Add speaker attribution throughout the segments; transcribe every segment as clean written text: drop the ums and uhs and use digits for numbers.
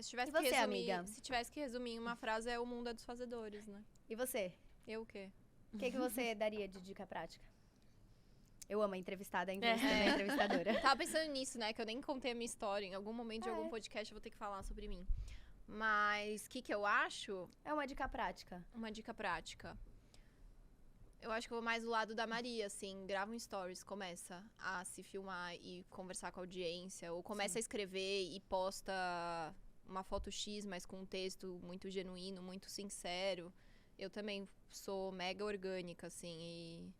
Speaker 1: Se tivesse
Speaker 2: E você, amiga?
Speaker 1: Se tivesse que resumir em uma frase, é o mundo é dos fazedores, né?
Speaker 2: E você?
Speaker 1: Eu o quê?
Speaker 2: O que você daria de dica prática? Eu amo a entrevistada, a entrevistadora.
Speaker 1: Tava pensando nisso, né? Que eu nem contei a minha história. Em algum momento de algum podcast eu vou ter que falar sobre mim. Mas o que eu acho?
Speaker 2: É uma dica prática.
Speaker 1: Uma dica prática. Eu acho que eu vou mais do lado da Maria, assim. Grava um stories, começa a se filmar e conversar com a audiência. Ou começa a escrever e posta uma foto X, mas com um texto muito genuíno, muito sincero. Eu também sou mega orgânica, assim,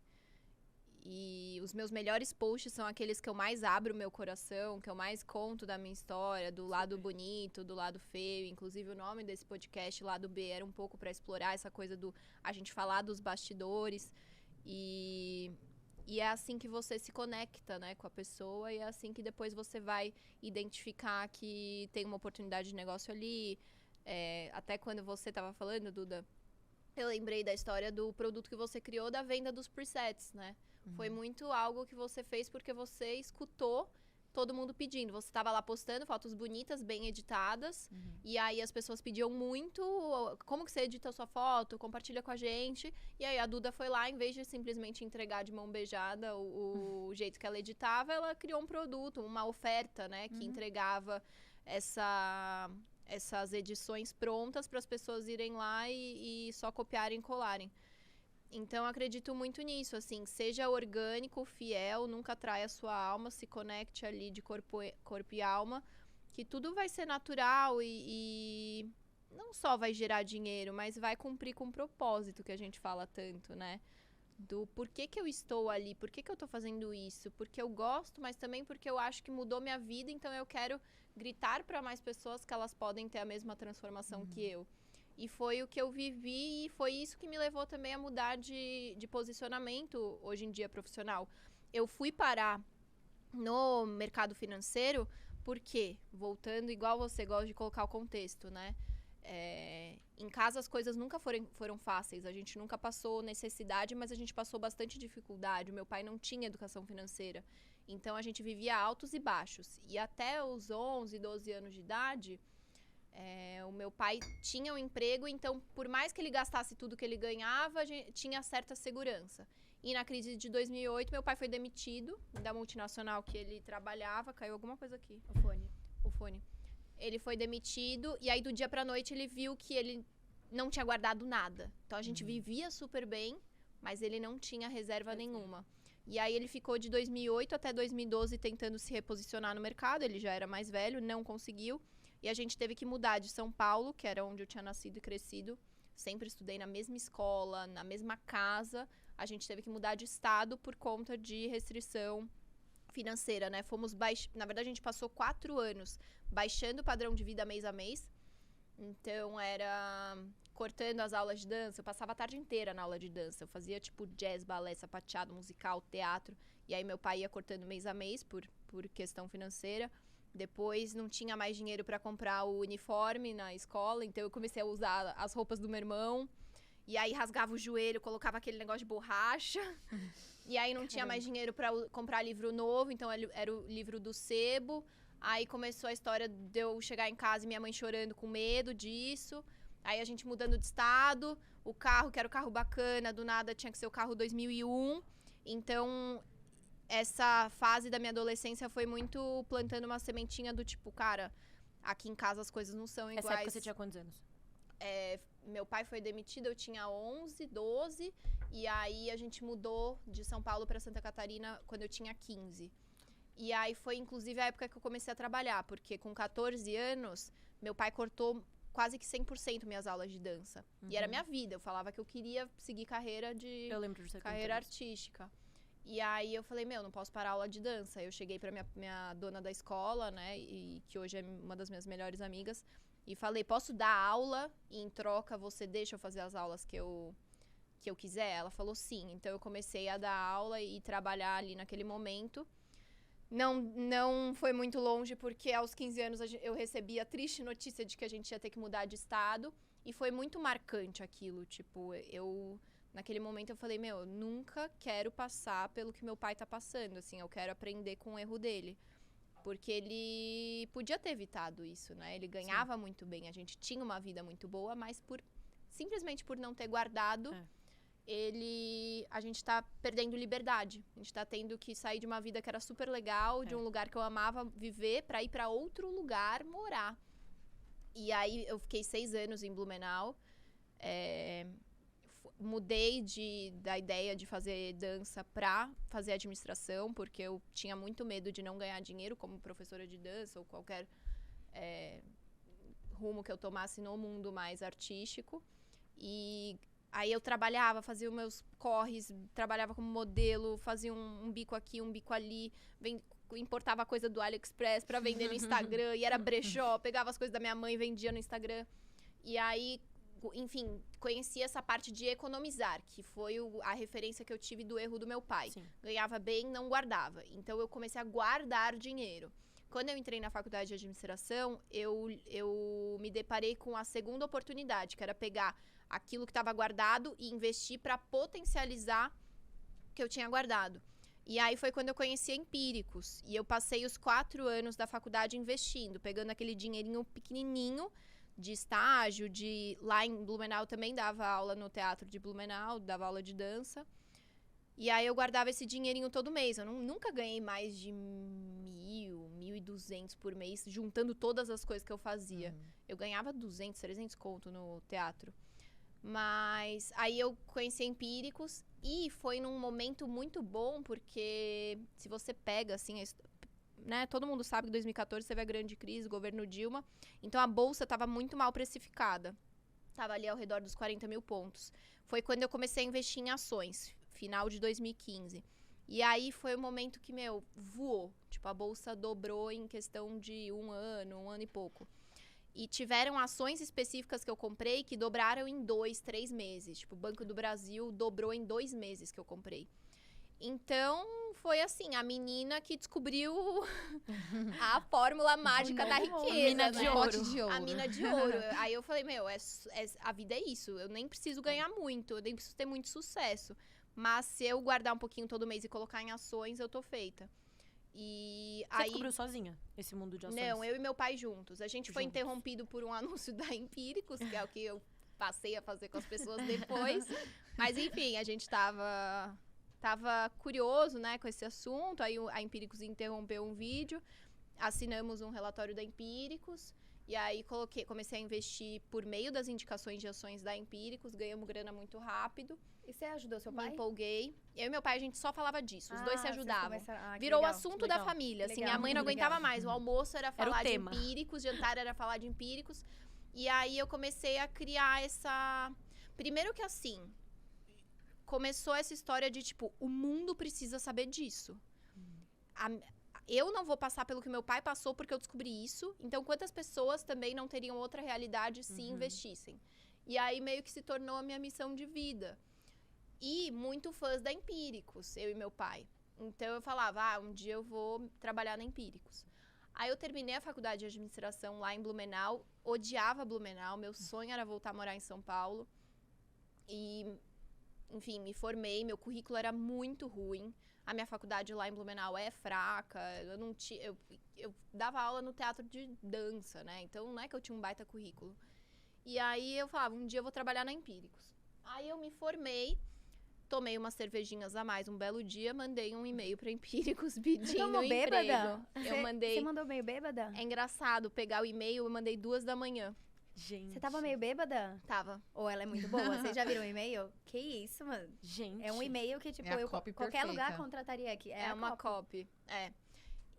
Speaker 1: e os meus melhores posts são aqueles que eu mais abro o meu coração, que eu mais conto da minha história, do lado bonito, do lado feio. Inclusive, o nome desse podcast, Lado B, era um pouco para explorar essa coisa do a gente falar dos bastidores. E é assim que você se conecta, né, com a pessoa, e é assim que depois você vai identificar que tem uma oportunidade de negócio ali. Até quando você estava falando, Duda, eu lembrei da história do produto que você criou, da venda dos presets, né? Foi muito algo que você fez porque você escutou todo mundo pedindo. Você estava lá postando fotos bonitas, bem editadas. E aí as pessoas pediam muito, como que você edita a sua foto? Compartilha com a gente. E aí a Duda foi lá, em vez de simplesmente entregar de mão beijada o jeito que ela editava, ela criou um produto, uma oferta, né? Que entregava essas edições prontas para as pessoas irem lá e só copiarem e colarem. Então, acredito muito nisso, assim, seja orgânico, fiel, nunca traia a sua alma, se conecte ali de corpo e alma, que tudo vai ser natural e não só vai gerar dinheiro, mas vai cumprir com o propósito que a gente fala tanto, né? Do porquê que eu estou ali, por que eu tô fazendo isso, porque eu gosto, mas também porque eu acho que mudou minha vida, então eu quero gritar para mais pessoas que elas podem ter a mesma transformação que eu. E foi o que eu vivi e foi isso que me levou também a mudar de posicionamento hoje em dia profissional. Eu fui parar no mercado financeiro porque, voltando, igual você gosta de colocar o contexto, né? Em casa as coisas nunca foram fáceis, a gente nunca passou necessidade, mas a gente passou bastante dificuldade. O meu pai não tinha educação financeira, então a gente vivia altos e baixos. E até os 11, 12 anos de idade, o meu pai tinha um emprego, então por mais que ele gastasse tudo que ele ganhava, tinha certa segurança. E na crise de 2008, meu pai foi demitido da multinacional que ele trabalhava. Caiu alguma coisa aqui. O fone. Ele foi demitido e aí do dia pra noite ele viu que ele não tinha guardado nada. Então a gente vivia super bem, mas ele não tinha reserva nenhuma. E aí ele ficou de 2008 até 2012 tentando se reposicionar no mercado. Ele já era mais velho, não conseguiu. E a gente teve que mudar de São Paulo, que era onde eu tinha nascido e crescido. Sempre estudei na mesma escola, na mesma casa. A gente teve que mudar de estado por conta de restrição financeira, né? Na verdade, a gente passou 4 anos baixando o padrão de vida mês a mês. Então, era cortando as aulas de dança. Eu passava a tarde inteira na aula de dança. Eu fazia, tipo, jazz, balé, sapateado, musical, teatro. E aí, meu pai ia cortando mês a mês por questão financeira. Depois, não tinha mais dinheiro para comprar o uniforme na escola. Então, eu comecei a usar as roupas do meu irmão. E aí, rasgava o joelho, colocava aquele negócio de borracha. E aí, não tinha mais dinheiro para comprar livro novo. Então, era o livro do sebo. Aí, começou a história de eu chegar em casa e minha mãe chorando com medo disso. Aí, a gente mudando de estado. O carro, que era o carro bacana, do nada tinha que ser o carro 2001. Então, essa fase da minha adolescência foi muito plantando uma sementinha do tipo, cara, aqui em casa as coisas não são iguais.
Speaker 3: Essa época você tinha quantos anos?
Speaker 1: Meu pai foi demitido, eu tinha 11, 12. E aí, a gente mudou de São Paulo para Santa Catarina quando eu tinha 15. E aí, foi inclusive a época que eu comecei a trabalhar. Porque com 14 anos, meu pai cortou quase que 100% minhas aulas de dança. E era minha vida. Eu falava que eu queria seguir carreira artística. E aí, eu falei, não posso parar a aula de dança. Eu cheguei pra minha dona da escola, né? E que hoje é uma das minhas melhores amigas. E falei, posso dar aula e em troca você deixa eu fazer as aulas que eu quiser? Ela falou sim. Então, eu comecei a dar aula e trabalhar ali naquele momento. Não foi muito longe, porque aos 15 anos eu recebi a triste notícia de que a gente ia ter que mudar de estado. E foi muito marcante aquilo. Tipo, naquele momento eu falei, eu nunca quero passar pelo que meu pai tá passando. Assim, eu quero aprender com o erro dele. Porque ele podia ter evitado isso, né? Ele ganhava muito bem, a gente tinha uma vida muito boa, mas simplesmente por não ter guardado, a gente tá perdendo liberdade. A gente tá tendo que sair de uma vida que era super legal, de um lugar que eu amava viver, pra ir pra outro lugar morar. E aí eu fiquei 6 anos em Blumenau. Mudei da ideia de fazer dança pra fazer administração, porque eu tinha muito medo de não ganhar dinheiro como professora de dança ou qualquer rumo que eu tomasse no mundo mais artístico. E aí eu trabalhava, fazia os meus corres, trabalhava como modelo, fazia um bico aqui, um bico ali, importava coisa do AliExpress pra vender no Instagram, e era brechó, pegava as coisas da minha mãe e vendia no Instagram. E aí, enfim, conheci essa parte de economizar, que foi a referência que eu tive do erro do meu pai.
Speaker 3: Sim.
Speaker 1: Ganhava bem, não guardava. Então, eu comecei a guardar dinheiro. Quando eu entrei na faculdade de administração, eu me deparei com a segunda oportunidade, que era pegar aquilo que estava guardado e investir para potencializar o que eu tinha guardado. E aí foi quando eu conheci a Empíricos. E eu passei os 4 anos da faculdade investindo, pegando aquele dinheirinho pequenininho de estágio, lá em Blumenau também dava aula no teatro de Blumenau, dava aula de dança. E aí eu guardava esse dinheirinho todo mês. Eu nunca ganhei mais de 1.200 por mês, juntando todas as coisas que eu fazia. Eu ganhava 200, 300 conto no teatro. Mas aí eu conheci Empíricos e foi num momento muito bom, porque se você pega, assim, né, todo mundo sabe que em 2014 teve a grande crise, governo Dilma, então a bolsa estava muito mal precificada. Estava ali ao redor dos 40 mil pontos. Foi quando eu comecei a investir em ações, final de 2015. E aí foi o momento que, voou. Tipo, a bolsa dobrou em questão de um ano e pouco. E tiveram ações específicas que eu comprei que dobraram em 2, 3 meses. Tipo, o Banco do Brasil dobrou em 2 meses que eu comprei. Então, foi assim, a menina que descobriu a fórmula mágica da riqueza.
Speaker 3: Mina de ouro.
Speaker 1: A mina de ouro. Aí eu falei, a vida é isso. Eu nem preciso ganhar muito, eu nem preciso ter muito sucesso. Mas se eu guardar um pouquinho todo mês e colocar em ações, eu tô feita. E
Speaker 3: Você descobriu sozinha esse mundo de ações?
Speaker 1: Não, eu e meu pai juntos. A gente foi interrompido por um anúncio da Empíricos, que é o que eu passei a fazer com as pessoas depois. Mas enfim, a gente tava curioso, né, com esse assunto. Aí a Empíricos interrompeu um vídeo. Assinamos um relatório da Empíricos. E aí comecei a investir por meio das indicações de ações da Empíricos. Ganhamos grana muito rápido.
Speaker 2: E você ajudou seu pai?
Speaker 1: Me empolguei. Eu e meu pai, a gente só falava disso. Os dois se ajudavam.
Speaker 2: Virou
Speaker 1: o assunto da família. Assim, minha mãe não aguentava mais. O almoço era falar de Empíricos, jantar era falar de Empíricos. E aí eu comecei a criar essa... Primeiro que assim, começou essa história de tipo, o mundo precisa saber disso. Eu não vou passar pelo que meu pai passou porque eu descobri isso. Então, quantas pessoas também não teriam outra realidade se investissem? E aí meio que se tornou a minha missão de vida. E muito fãs da Empíricos, eu e meu pai. Então eu falava, um dia eu vou trabalhar na Empíricos. Aí eu terminei a faculdade de administração lá em Blumenau, odiava Blumenau, meu sonho era voltar a morar em São Paulo. E, enfim, me formei, meu currículo era muito ruim. A minha faculdade lá em Blumenau é fraca, eu dava aula no teatro de dança, né? Então não é que eu tinha um baita currículo. E aí eu falava, um dia eu vou trabalhar na Empíricos. Aí eu me formei, tomei umas cervejinhas a mais um belo dia, mandei um e-mail pra Empíricos pedindo um emprego.
Speaker 2: Bêbada?
Speaker 1: Você
Speaker 2: mandou meio bêbada?
Speaker 1: É engraçado, pegar o e-mail, eu mandei 2 da manhã.
Speaker 3: Gente.
Speaker 2: Você tava meio bêbada?
Speaker 1: Tava.
Speaker 2: Ou ela é muito boa? Vocês já viram o e-mail? Que isso, mano?
Speaker 3: Gente.
Speaker 2: É um e-mail que, tipo, qualquer
Speaker 4: perfeita.
Speaker 2: lugar contrataria aqui.
Speaker 1: É uma copy.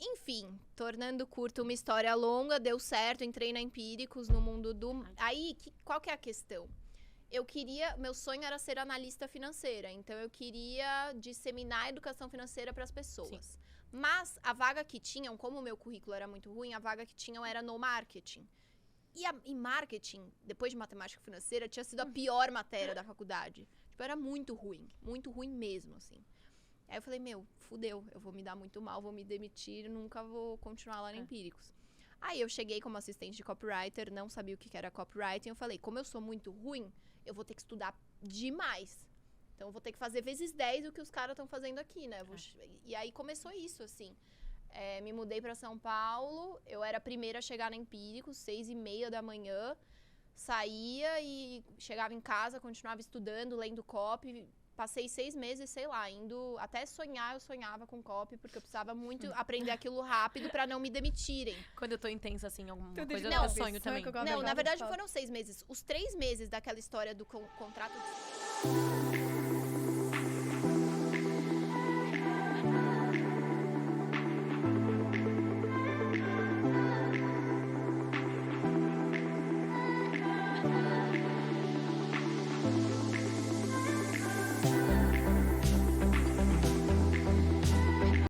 Speaker 1: Enfim, tornando curto uma história longa, deu certo, entrei na Empíricos, no mundo do... Aí, qual que é a questão? Meu sonho era ser analista financeira, então eu queria disseminar a educação financeira para as pessoas. Sim. Mas a vaga que tinham, como o meu currículo era muito ruim, a vaga que tinham era no marketing. E marketing, depois de matemática financeira, tinha sido a pior matéria da faculdade. Tipo, era muito ruim mesmo, assim. Aí eu falei, fudeu, eu vou me dar muito mal, vou me demitir, nunca vou continuar lá na Empíricos. Aí eu cheguei como assistente de copywriter, não sabia o que era copywriting, eu falei, como eu sou muito ruim, eu vou ter que estudar demais. Então eu vou ter que fazer vezes 10 o que os caras estão fazendo aqui, né? E aí começou isso, assim. Me mudei pra São Paulo, eu era a primeira a chegar na Empírico, 6h30 da manhã. Saía e chegava em casa, continuava estudando, lendo copy. Passei 6 meses, sei lá, indo... Até sonhar, eu sonhava com copy, porque eu precisava muito aprender aquilo rápido pra não me demitirem.
Speaker 3: Quando eu tô intensa, assim, alguma
Speaker 2: Tudo
Speaker 3: coisa,
Speaker 2: de
Speaker 3: eu
Speaker 2: novo,
Speaker 3: sonho
Speaker 2: isso,
Speaker 3: também.
Speaker 2: que eu gosto
Speaker 1: Não,
Speaker 2: de
Speaker 1: na verdade
Speaker 2: copy.
Speaker 1: foram 6 meses. Os 3 meses daquela história do contrato...